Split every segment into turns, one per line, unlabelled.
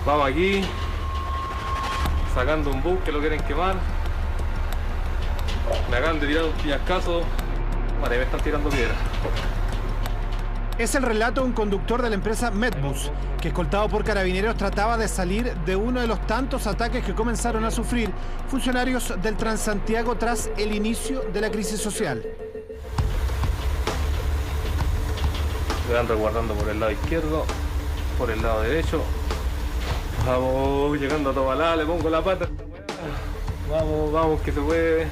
Vamos aquí, sacando un bus que lo quieren quemar. Me acaban de tirar un piñascazo. Vale, me están tirando piedras.
Es el relato de un conductor de la empresa Medbus, que escoltado por carabineros trataba de salir de uno de los tantos ataques que comenzaron a sufrir funcionarios del Transantiago tras el inicio de la crisis social.
Me van resguardando por el lado izquierdo, por el lado derecho. Vamos, llegando a Tobalá, le pongo la pata. Vamos, vamos, que se puede.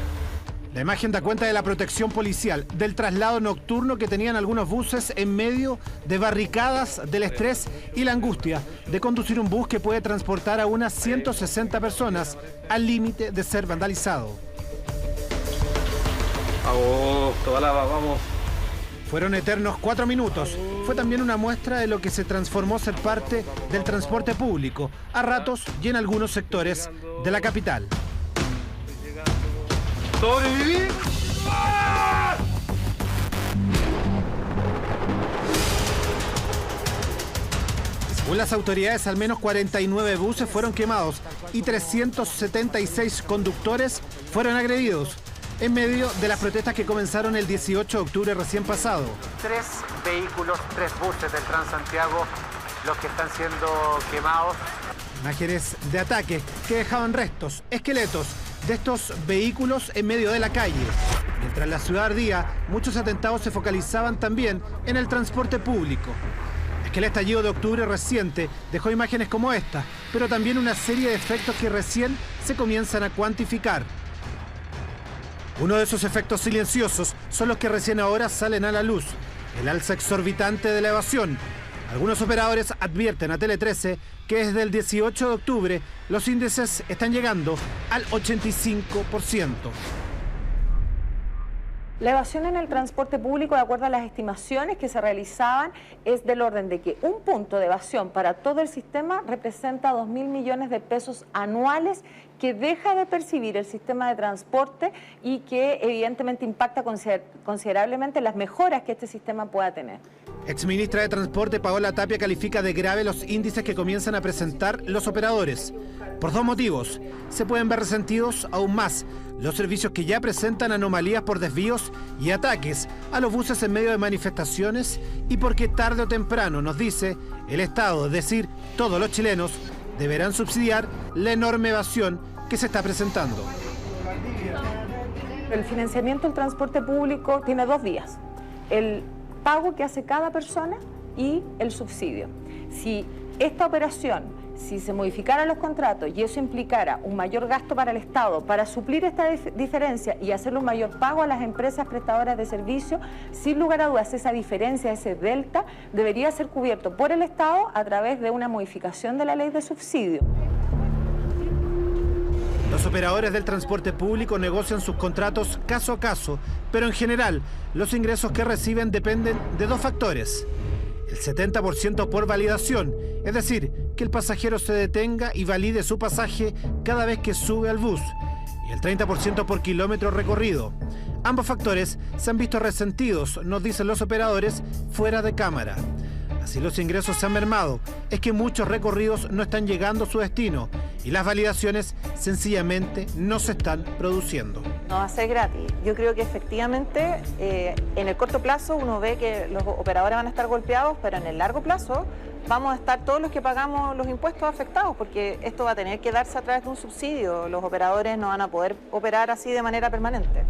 La imagen da cuenta de la protección policial, del traslado nocturno que tenían algunos buses en medio de barricadas, del estrés y la angustia de conducir un bus que puede transportar a unas 160 personas al límite de ser vandalizado.
Vamos, Tobalá, vamos.
Fueron eternos 4 minutos. Fue también una muestra de lo que se transformó ser parte del transporte público, a ratos y en algunos sectores de la capital.
¡Sobrevivir! ¡Ah!
Según las autoridades, al menos 49 buses fueron quemados y 376 conductores fueron agredidos en medio de las protestas que comenzaron el 18 de octubre recién pasado.
3 vehículos, 3 buses del Transantiago, los que están siendo quemados.
Imágenes de ataque que dejaban restos, esqueletos de estos vehículos en medio de la calle. Mientras la ciudad ardía, muchos atentados se focalizaban también en el transporte público. Es que el estallido de octubre reciente dejó imágenes como esta, pero también una serie de efectos que recién se comienzan a cuantificar. Uno de esos efectos silenciosos son los que recién ahora salen a la luz. El alza exorbitante de la evasión. Algunos operadores advierten a Tele 13 que desde el 18 de octubre los índices están llegando al 85%.
La evasión en el transporte público, de acuerdo a las estimaciones que se realizaban, es del orden de que un punto de evasión para todo el sistema representa 2.000 millones de pesos anuales que deja de percibir el sistema de transporte y que evidentemente impacta considerablemente las mejoras que este sistema pueda tener.
Exministra de Transporte Paola Tapia califica de grave los índices que comienzan a presentar los operadores. Por 2 motivos. Se pueden ver resentidos aún más los servicios que ya presentan anomalías por desvíos y ataques a los buses en medio de manifestaciones y porque tarde o temprano, nos dice, el Estado, es decir, todos los chilenos, deberán subsidiar la enorme evasión que se está presentando.
El financiamiento del transporte público tiene 2 vías. El pago que hace cada persona y el subsidio. Si esta operación, si se modificaran los contratos y eso implicara un mayor gasto para el Estado para suplir esta diferencia y hacerle un mayor pago a las empresas prestadoras de servicio, sin lugar a dudas esa diferencia, ese delta, debería ser cubierto por el Estado a través de una modificación de la ley de subsidio.
Los operadores del transporte público negocian sus contratos caso a caso, pero en general los ingresos que reciben dependen de 2 factores. El 70% por validación, es decir, que el pasajero se detenga y valide su pasaje cada vez que sube al bus, y el 30% por kilómetro recorrido. Ambos factores se han visto resentidos, nos dicen los operadores, fuera de cámara. Así los ingresos se han mermado, es que muchos recorridos no están llegando a su destino y las validaciones sencillamente no se están produciendo.
No va a ser gratis. Yo creo que efectivamente en el corto plazo uno ve que los operadores van a estar golpeados, pero en el largo plazo vamos a estar todos los que pagamos los impuestos afectados, porque esto va a tener que darse a través de un subsidio. Los operadores no van a poder operar así de manera permanente.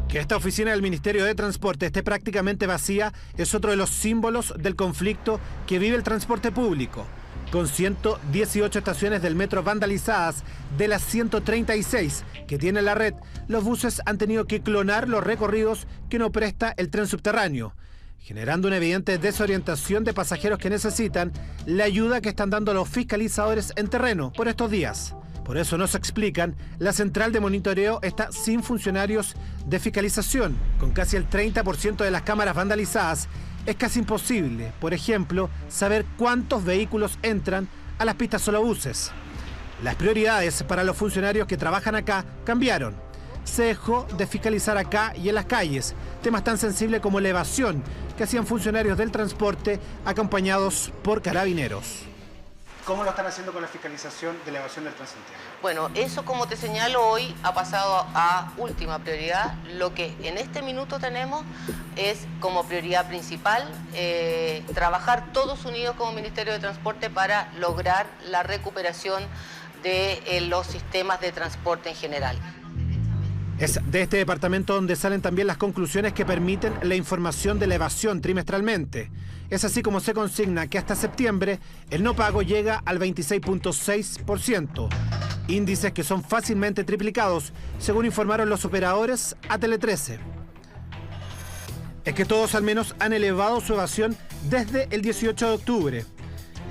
Que esta oficina del Ministerio de Transporte esté prácticamente vacía es otro de los símbolos del conflicto que vive el transporte público. Con 118 estaciones del metro vandalizadas de las 136 que tiene la red, los buses han tenido que clonar los recorridos que no presta el tren subterráneo, generando una evidente desorientación de pasajeros que necesitan la ayuda que están dando los fiscalizadores en terreno por estos días. Por eso nos explican, la central de monitoreo está sin funcionarios de fiscalización. Con casi el 30% de las cámaras vandalizadas, es casi imposible, por ejemplo, saber cuántos vehículos entran a las pistas solobuses. Las prioridades para los funcionarios que trabajan acá cambiaron. Se dejó de fiscalizar acá y en las calles, temas tan sensibles como la evasión que hacían funcionarios del transporte acompañados por carabineros.
¿Cómo lo están haciendo con la fiscalización de elevación del Transantiago?
Bueno, eso, como te señalo, hoy ha pasado a última prioridad. Lo que en este minuto tenemos es como prioridad principal trabajar todos unidos como Ministerio de Transporte para lograr la recuperación de los sistemas de transporte en general.
Es de este departamento donde salen también las conclusiones que permiten la información de la evasión trimestralmente. Es así como se consigna que hasta septiembre el no pago llega al 26.6%. Índices que son fácilmente triplicados, según informaron los operadores a Tele 13. Es que todos al menos han elevado su evasión desde el 18 de octubre.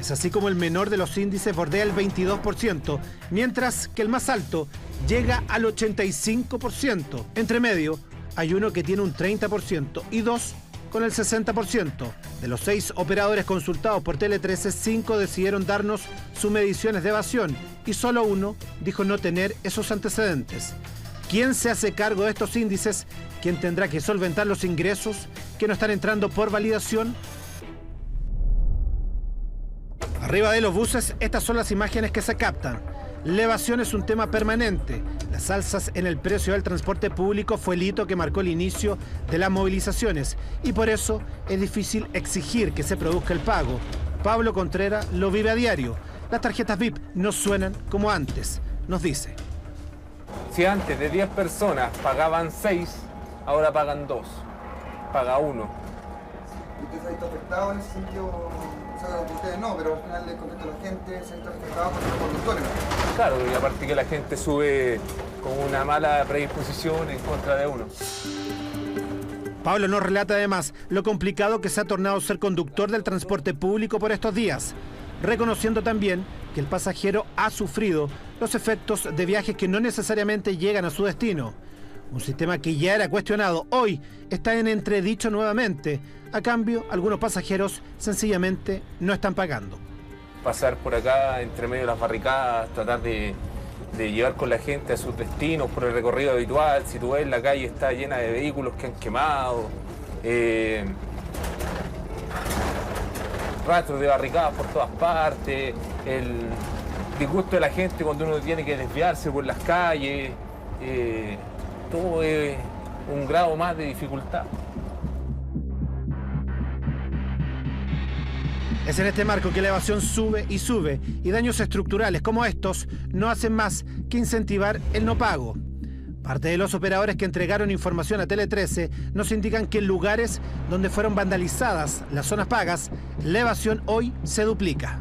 Es así como el menor de los índices bordea el 22%, mientras que el más alto llega al 85%. Entre medio hay uno que tiene un 30% y dos con el 60%. De los 6 operadores consultados por Tele 13, 5 decidieron darnos sus mediciones de evasión y solo uno dijo no tener esos antecedentes. ¿Quién se hace cargo de estos índices? ¿Quién tendrá que solventar los ingresos que no están entrando por validación? Arriba de los buses, estas son las imágenes que se captan. La evasión es un tema permanente. Las alzas en el precio del transporte público fue el hito que marcó el inicio de las movilizaciones y por eso es difícil exigir que se produzca el pago. Pablo Contreras lo vive a diario. Las tarjetas VIP no suenan como antes, nos dice.
Si antes de 10 personas pagaban 6, ahora pagan 2. Paga 1.
¿Y usted se ha visto afectado en ese sentido? O sea, ustedes no, pero al final le contesta a la gente, se ha visto afectado por los conductores.
Claro, y aparte que la gente sube con una mala predisposición en contra de uno.
Pablo nos relata además lo complicado que se ha tornado ser conductor del transporte público por estos días, reconociendo también que el pasajero ha sufrido los efectos de viajes que no necesariamente llegan a su destino. Un sistema que ya era cuestionado, hoy está en entredicho nuevamente. A cambio, algunos pasajeros sencillamente no están pagando.
Pasar por acá, entre medio de las barricadas, tratar de llevar con la gente a sus destinos por el recorrido habitual. Si tú ves, la calle está llena de vehículos que han quemado, rastros de barricadas por todas partes, el disgusto de la gente cuando uno tiene que desviarse por las calles, todo es un grado más de dificultad.
Es en este marco que la evasión sube y daños estructurales como estos no hacen más que incentivar el no pago. Parte de los operadores que entregaron información a Tele 13 nos indican que en lugares donde fueron vandalizadas las zonas pagas, la evasión hoy se duplica.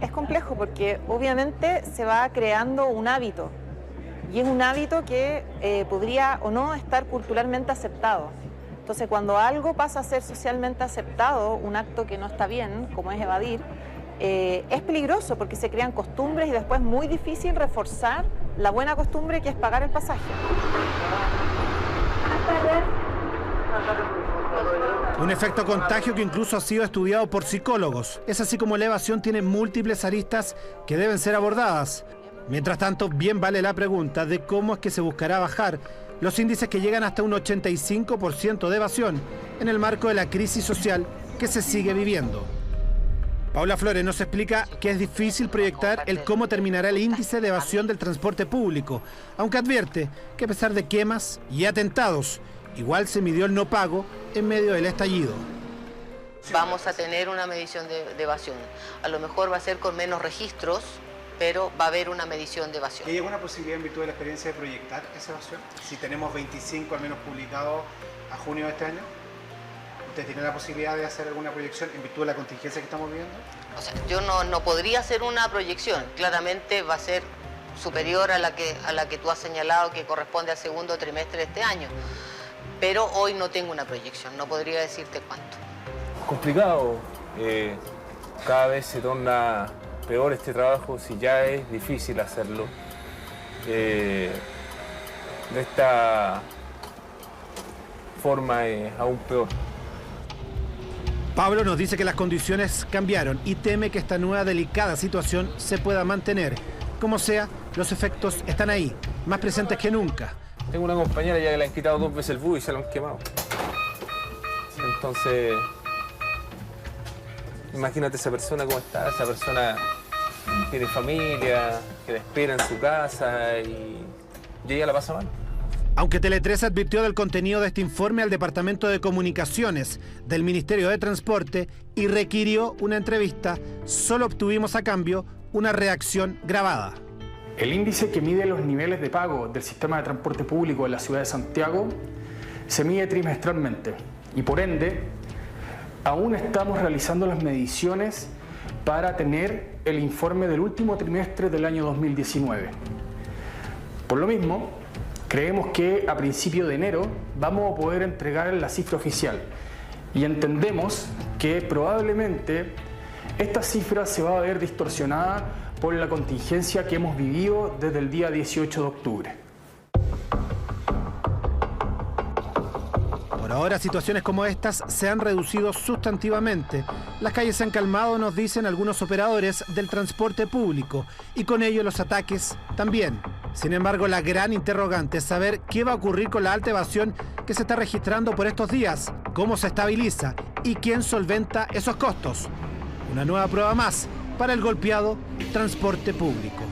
Es complejo porque obviamente se va creando un hábito y es un hábito que podría o no estar culturalmente aceptado. Entonces, cuando algo pasa a ser socialmente aceptado, un acto que no está bien, como es evadir, es peligroso porque se crean costumbres y después es muy difícil reforzar la buena costumbre que es pagar el pasaje.
Un efecto contagio que incluso ha sido estudiado por psicólogos. Es así como la evasión tiene múltiples aristas que deben ser abordadas. Mientras tanto, bien vale la pregunta de cómo es que se buscará bajar los índices que llegan hasta un 85% de evasión en el marco de la crisis social que se sigue viviendo. Paula Flores nos explica que es difícil proyectar el cómo terminará el índice de evasión del transporte público, aunque advierte que a pesar de quemas y atentados, igual se midió el no pago en medio del estallido.
Vamos a tener una medición de evasión. A lo mejor va a ser con menos registros, pero va a haber una medición de evasión.
¿Hay alguna posibilidad en virtud de la experiencia de proyectar esa evasión? Si tenemos 25 al menos publicados a junio de este año, ¿usted tiene la posibilidad de hacer alguna proyección en virtud de la contingencia que estamos viviendo?
O sea, yo no podría hacer una proyección. Claramente va a ser superior a la que tú has señalado que corresponde al segundo trimestre de este año. Pero hoy no tengo una proyección, no podría decirte cuánto.
Complicado. Cada vez se torna peor este trabajo, si ya es difícil hacerlo. De esta forma es aún peor.
Pablo nos dice que las condiciones cambiaron y teme que esta nueva delicada situación se pueda mantener. Como sea, los efectos están ahí, más presentes que nunca.
Tengo una compañera ya que le han quitado 2 veces el bus y se lo han quemado. Entonces, imagínate esa persona cómo está, esa persona
tiene familia, que la espera en su casa y ella la pasa mal.
Aunque Tele 13 advirtió del contenido de este informe al Departamento de Comunicaciones del Ministerio de Transporte y requirió una entrevista, solo obtuvimos a cambio una reacción grabada.
El índice que mide los niveles de pago del sistema de transporte público en la ciudad de Santiago se mide trimestralmente y por ende aún estamos realizando las mediciones para tener el informe del último trimestre del año 2019. Por lo mismo, creemos que a principio de enero vamos a poder entregar la cifra oficial y entendemos que probablemente esta cifra se va a ver distorsionada por la contingencia que hemos vivido desde el día 18 de octubre.
Por ahora, situaciones como estas se han reducido sustantivamente. Las calles se han calmado, nos dicen algunos operadores del transporte público, y con ello los ataques también. Sin embargo, la gran interrogante es saber qué va a ocurrir con la alta evasión que se está registrando por estos días, cómo se estabiliza y quién solventa esos costos. Una nueva prueba más para el golpeado transporte público.